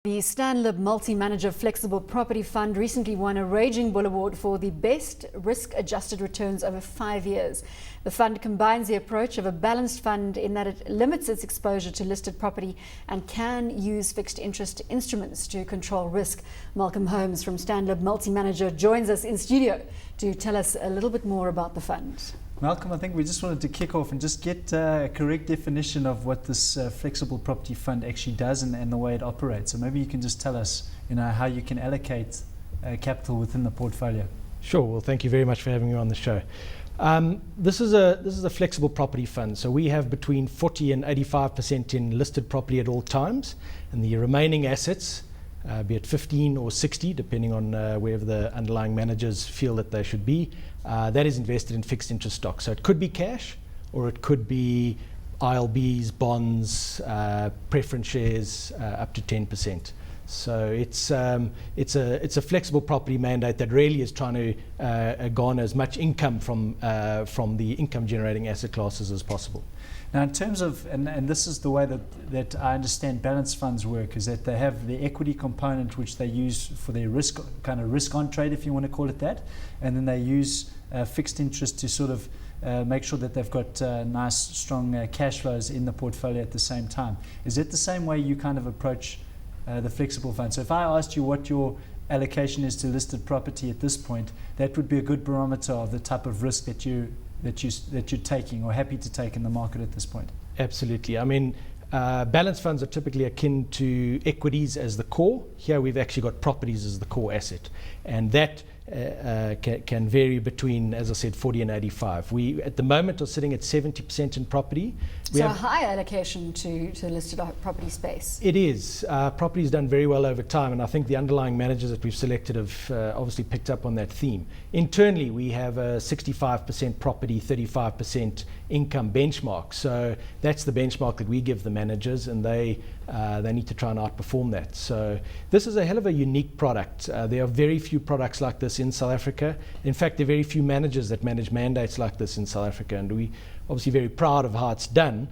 The Stanlib Multi Manager Flexible Property Fund recently won a Raging Bull Award for the best risk-adjusted returns over 5 years. The fund combines the approach of a balanced fund in that it limits its exposure to listed property and can use fixed interest instruments to control risk. Malcolm Holmes from Stanlib Multi Manager joins us in studio to tell us a little bit more about the fund. Malcolm, I think we just wanted to kick off and just get a correct definition of what this flexible property fund actually does and the way it operates. So maybe you can just tell us, how you can allocate capital within the portfolio. Sure. Well, thank you very much for having me on the show. This is a flexible property fund. So we have between 40 and 85% in listed property at all times, and the remaining assets, be it 15 or 60, depending on wherever the underlying managers feel that they should be, that is invested in fixed interest stocks. So it could be cash, or it could be ILBs, bonds, preference shares, up to 10%. So it's a flexible property mandate that really is trying to garner as much income from the income generating asset classes as possible. Now, in terms of, and this is the way that I understand balanced funds work, is that they have the equity component which they use for their risk on trade, if you want to call it that, and then they use fixed interest to sort of make sure that they've got nice, strong cash flows in the portfolio at the same time. Is it the same way you kind of approach the flexible fund? So if I asked you what your allocation is to listed property at this point, that would be a good barometer of the type of risk that you're taking or happy to take in the market at this point. Absolutely. I mean, balanced funds are typically akin to equities as the core. Here we've actually got properties as the core asset, and that can vary between, as I said, 40 and 85. We at the moment are sitting at 70% in property. So a high allocation to listed property space. It is. Property's done very well over time, and I think the underlying managers that we've selected have obviously picked up on that theme. Internally, we have a 65% property, 35% income benchmark. So that's the benchmark that we give the managers, and they need to try and outperform that. So this is a hell of a unique product. There are very few products like this in South Africa. In fact, there are very few managers that manage mandates like this in South Africa, and we obviously very proud of how it's done.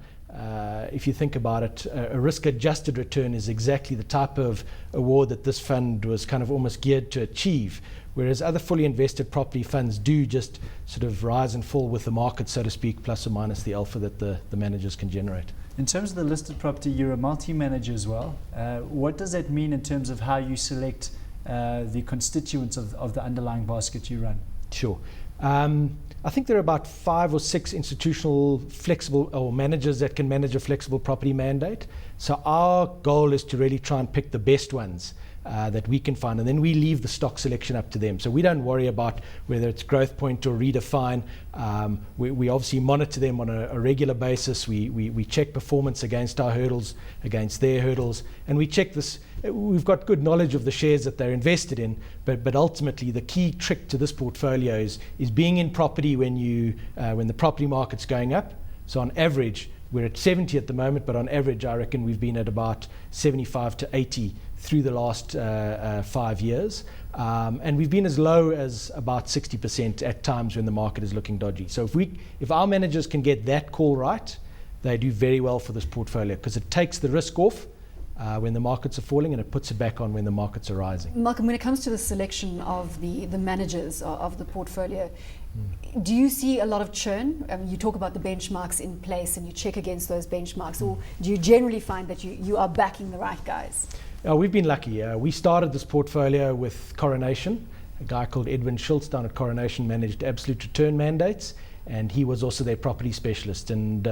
If you think about it, a risk-adjusted return is exactly the type of award that this fund was kind of almost geared to achieve, whereas other fully invested property funds do just sort of rise and fall with the market, so to speak, plus or minus the alpha that the managers can generate. In terms of the listed property, you're a multi-manager as well. What does that mean in terms of how you select the constituents of the underlying basket you run? Sure. I think there are about 5 or 6 institutional flexible or managers that can manage a flexible property mandate. So our goal is to really try and pick the best ones that we can find, and then we leave the stock selection up to them. So we don't worry about whether it's Growth Point or Redefine. We obviously monitor them on a regular basis. We check performance against our hurdles, against their hurdles, and we check this. We've got good knowledge of the shares that they're invested in, but ultimately the key trick to this portfolio is being in property when the property market's going up. So on average, we're at 70 at the moment, but on average, I reckon we've been at about 75 to 80 through the last 5 years. And we've been as low as about 60% at times when the market is looking dodgy. So if our managers can get that call right, they do very well for this portfolio, because it takes the risk off when the markets are falling, and it puts it back on when the markets are rising. Malcolm, when it comes to the selection of the managers of the portfolio, do you see a lot of churn? You talk about the benchmarks in place and you check against those benchmarks, or do you generally find that you are backing the right guys? We've been lucky. We started this portfolio with Coronation. A guy called Edwin Schultz down at Coronation managed absolute return mandates, and he was also their property specialist. And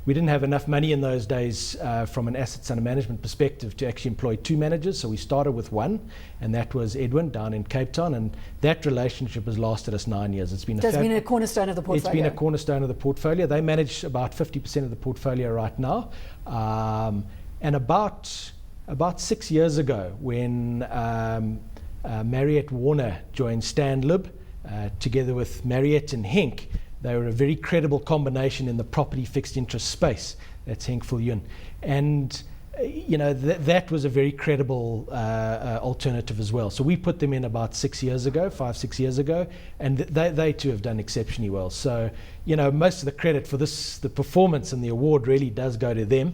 we didn't have enough money in those days from an assets under management perspective to actually employ 2 managers, so we started with one, and that was Edwin down in Cape Town, and that relationship has lasted us 9 years. It's been a cornerstone of the portfolio. It's been a cornerstone of the portfolio. They manage about 50% of the portfolio right now, and about 6 years ago, when Marriott Warner joined Stanlib, together with Marriott and Henk, they were a very credible combination in the property fixed interest space. That's Henk Viljoen. And that was a very credible alternative as well. So we put them in about 6 years ago, 5-6 years ago, and they too have done exceptionally well. So most of the credit for the performance and the award really does go to them.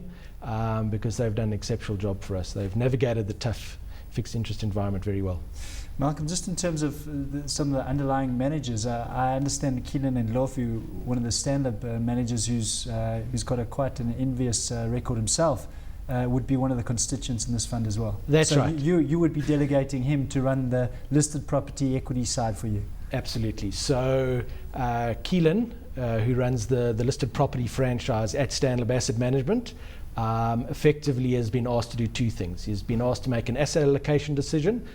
because they've done an exceptional job for us. They've navigated the tough fixed interest environment very well. Malcolm, just in terms of some of the underlying managers, I understand Keelan and Lofu, one of the Stanlib managers who's got quite an envious record himself, would be one of the constituents in this fund as well. That's so right. You would be delegating him to run the listed property equity side for you. Absolutely. So Keelan, who runs the listed property franchise at Stanlib Asset Management, effectively has been asked to do two things. He's been asked to make an asset allocation decision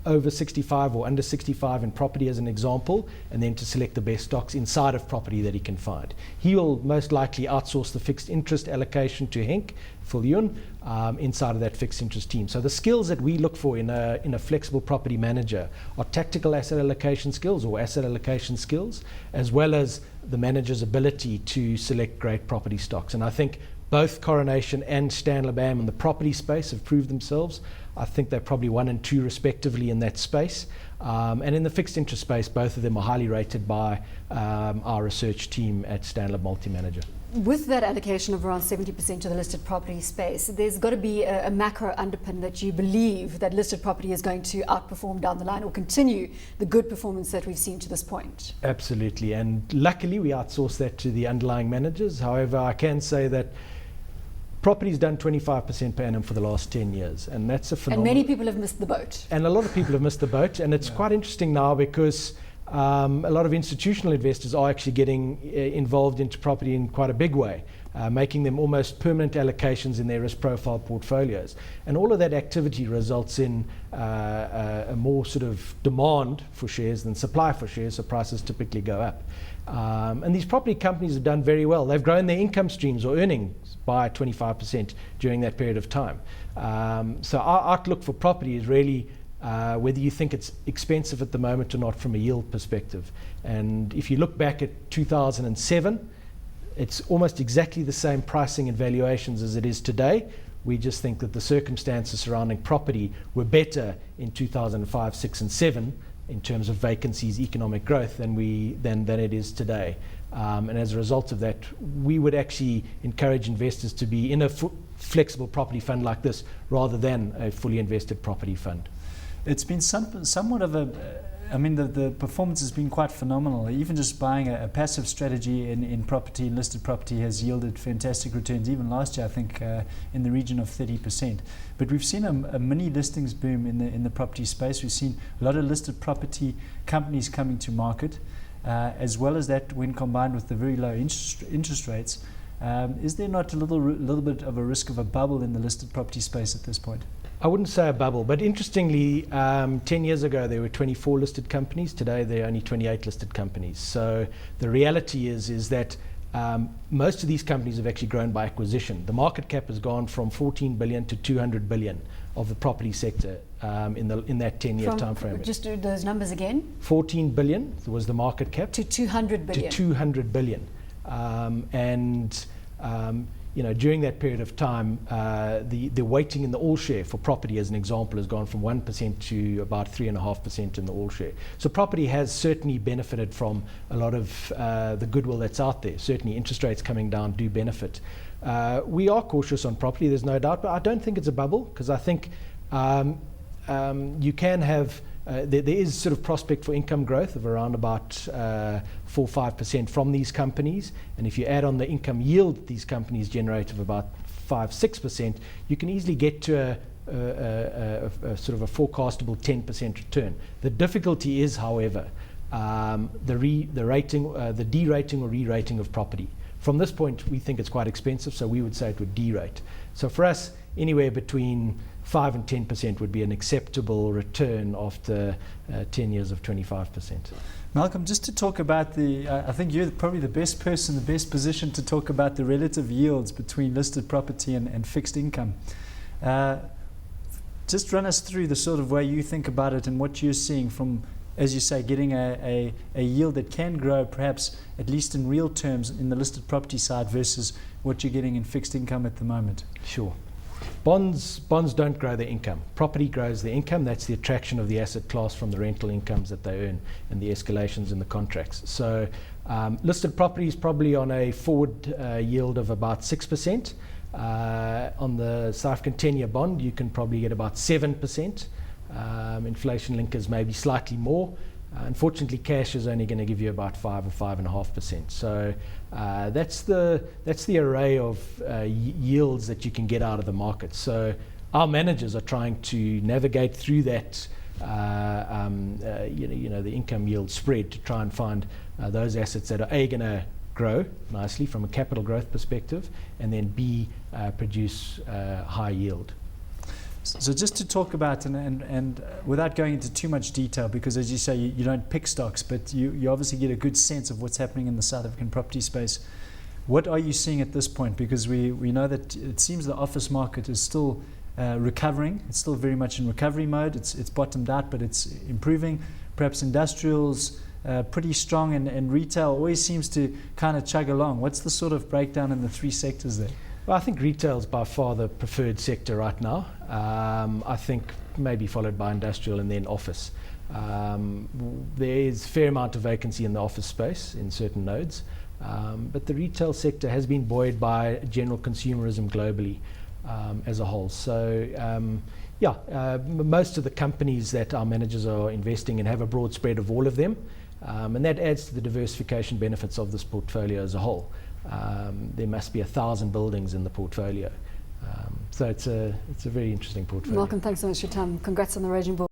over 65 or under 65 in property as an example, and then to select the best stocks inside of property that he can find. He will most likely outsource the fixed interest allocation to Henk Viljoen inside of that fixed interest team. So the skills that we look for in a flexible property manager are tactical asset allocation skills or asset allocation skills, as well as the manager's ability to select great property stocks. And I think both Coronation and Stanlib Am in the property space have proved themselves. I think they're probably 1 and 2 respectively in that space. And in the fixed interest space, both of them are highly rated by our research team at Stanlib Multi Manager. With that allocation of around 70% to the listed property space, there's got to be a macro underpin that you believe that listed property is going to outperform down the line or continue the good performance that we've seen to this point. Absolutely. And luckily, we outsource that to the underlying managers. However, I can say that property's done 25% per annum for the last 10 years, and that's a phenomenal. And many people have missed the boat. And a lot of people have missed the boat, and it's quite interesting now because a lot of institutional investors are actually getting involved into property in quite a big way, making them almost permanent allocations in their risk profile portfolios. And all of that activity results in a more sort of demand for shares than supply for shares, so prices typically go up. And these property companies have done very well. They've grown their income streams or earnings by 25% during that period of time. So our outlook for property is really whether you think it's expensive at the moment or not from a yield perspective. And if you look back at 2007, it's almost exactly the same pricing and valuations as it is today. We just think that the circumstances surrounding property were better in 2005, 6 and 7 in terms of vacancies, economic growth than it is today. And as a result of that, we would actually encourage investors to be in a flexible property fund like this rather than a fully invested property fund. It's been somewhat of the performance has been quite phenomenal. Even just buying a passive strategy in property, in listed property, has yielded fantastic returns. Even last year, I think, in the region of 30%. But we've seen a mini listings boom in the property space. We've seen a lot of listed property companies coming to market, as well as that, when combined with the very low interest rates, is there not a little bit of a risk of a bubble in the listed property space at this point? I wouldn't say a bubble, but interestingly, 10 years ago there were 24 listed companies. Today there are only 28 listed companies. So the reality is that most of these companies have actually grown by acquisition. The market cap has gone from 14 billion to 200 billion of the property sector in that 10-year time frame. Just do those numbers again. 14 billion was the market cap to 200 billion. To 200 billion. During that period of time, the weighting in the all share for property, as an example, has gone from 1% to about 3.5% in the all share. So property has certainly benefited from a lot of the goodwill that's out there. Certainly interest rates coming down do benefit. We are cautious on property, there's no doubt, but I don't think it's a bubble, because I think you can have there is sort of prospect for income growth of around about 4-5% from these companies, and if you add on the income yield these companies generate of about 5-6%, you can easily get to a sort of a forecastable 10% return. The difficulty is, however, the derating or re-rating of property. From this point, we think it's quite expensive, so we would say it would derate. So for us, anywhere between 5 and 10% would be an acceptable return after 10 years of 25%. Malcolm, just to talk about I think you're probably the best person, the best position to talk about the relative yields between listed property and fixed income. Just run us through the sort of way you think about it and what you're seeing from, as you say, getting a yield that can grow perhaps at least in real terms in the listed property side versus what you're getting in fixed income at the moment. Sure. Bonds don't grow their income. Property grows their income. That's the attraction of the asset class from the rental incomes that they earn and the escalations in the contracts. So listed property is probably on a forward yield of about 6%. On the South African 10-year bond, you can probably get about 7%. Inflation linkers maybe slightly more. Unfortunately, cash is only going to give you about 5 or 5.5%. So that's the array of yields that you can get out of the market. So our managers are trying to navigate through that, the income yield spread to try and find those assets that are going to grow nicely from a capital growth perspective, and then B, produce high yield. So just to talk about, and without going into too much detail, because as you say, you don't pick stocks, but you obviously get a good sense of what's happening in the South African property space. What are you seeing at this point? Because we know that it seems the office market is still recovering. It's still very much in recovery mode. It's bottomed out, but it's improving. Perhaps industrials pretty strong, and retail always seems to kind of chug along. What's the sort of breakdown in the three sectors there? Well, I think retail is by far the preferred sector right now. I think maybe followed by industrial and then office. There is a fair amount of vacancy in the office space in certain nodes, but the retail sector has been buoyed by general consumerism globally as a whole. So most of the companies that our managers are investing in have a broad spread of all of them, and that adds to the diversification benefits of this portfolio as a whole. There must be 1,000 buildings in the portfolio. So it's a very interesting portfolio. Malcolm, thanks so much for your time. Congrats on the Raging Bull.